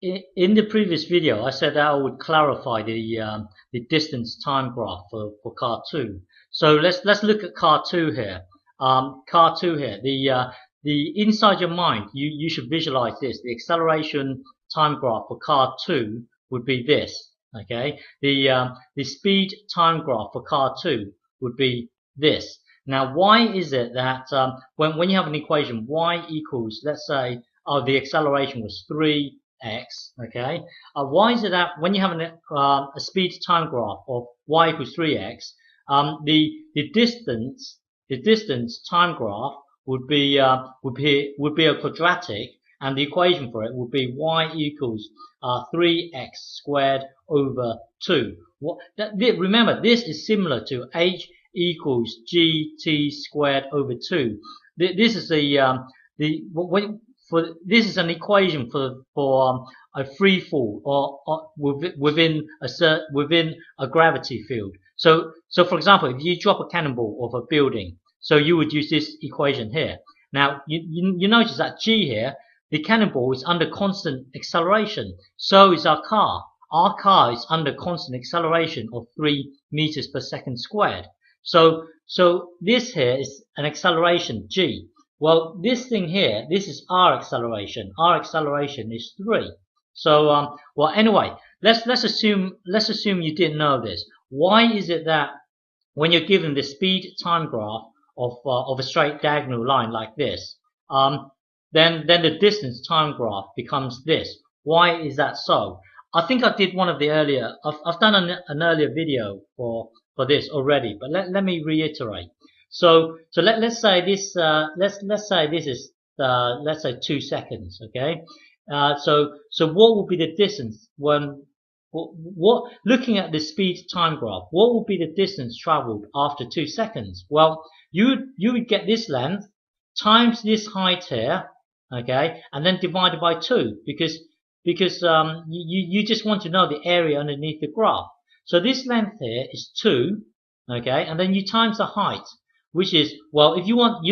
in the previous video, I said that I would clarify the distance time graph for car two. So let's look at car two here. Car two here. The inside your mind, you should visualize this. The acceleration time graph for car two would be this. Okay. The speed time graph for car two would be this. Now, why is it that when you have an equation y equals, let's say, the acceleration was 3x, okay? Why is it that when you have a speed time graph of y equals 3x, the distance time graph would be a quadratic, and the equation for it would be y equals 3x squared over 2. Remember, this is similar to h equals gt squared over 2. This is this is an equation for a free fall or within a gravity field. So for example, if you drop a cannonball off a building, so you would use this equation here. Now you notice that g here, the cannonball is under constant acceleration. So is our car. Our car is under constant acceleration of 3 meters per second squared. So this here is an acceleration g. Well, this thing here, this is our acceleration. Our acceleration is 3. So well, anyway, let's assume you didn't know this. Why is it that when you're given the speed time graph of a straight diagonal line like this, then the distance time graph becomes this? Why is that so? I think I did one of the earlier. I've done an earlier video for this already, but let me reiterate. So let's say this let's say this is let's say 2 seconds, okay? So what will be the distance when looking at the speed time graph? What will be the distance traveled after 2 seconds? Well, you would get this length times this height here, okay, and then divided by 2 because you just want to know the area underneath the graph. So this length here is 2, okay, and then you times the height, which is, well, if you want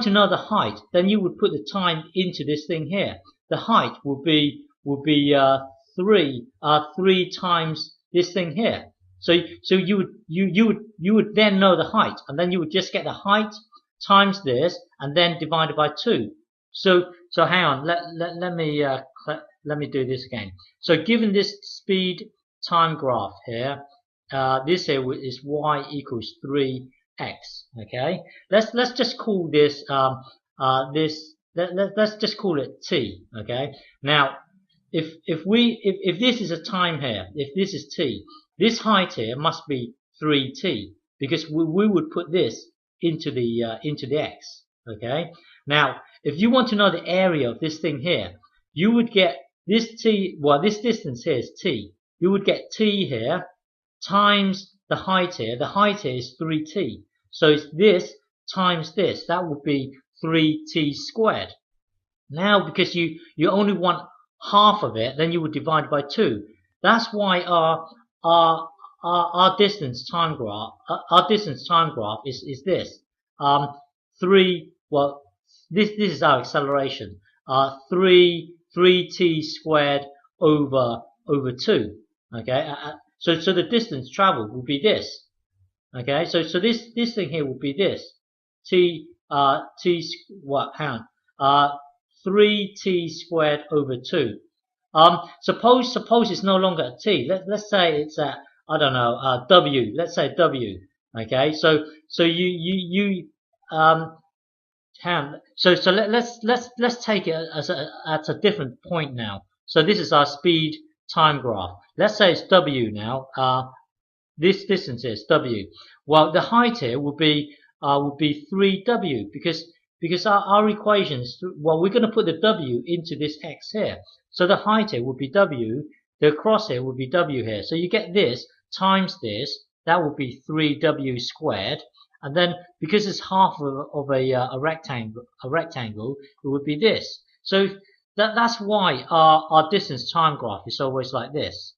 to know the height, then you would put the time into this thing here. The height would be 3 times this thing here. So you would then know the height, and then you would just get the height times this, and then divided by 2. So hang on, let me do this again. So given this speed time graph here, this here is y equals 3x. Okay, let's just call this let's just call it t. Okay, now if this is a time here, if this is t, this height here must be 3t because we would put this into the x. Okay, now if you want to know the area of this thing here, you would get this t, well, this distance here is t. You would get t here times the height here. The height here is 3t. So it's this times this. That would be 3t squared. Now, because you only want half of it, then you would divide by 2. That's why our distance time graph is this. 3. Well, this is our acceleration. 3t squared over 2. Okay. So the distance traveled will be this. Okay. So this thing here will be this. What? Hang on. 3t squared over 2. Suppose it's no longer at t. Let's say it's at, I don't know, w. Let's say w. Okay. So let's take it at a different point now. So this is our speed time graph. Let's say it's w now. This distance is w. Well, the height here would be 3w because our equations, well, we're going to put the w into this x here. So the height here would be w, the cross here would be w here. So you get this times this, that would be 3w squared. And then because it's half of a rectangle, it would be this. So that's why our distance time graph is always like this.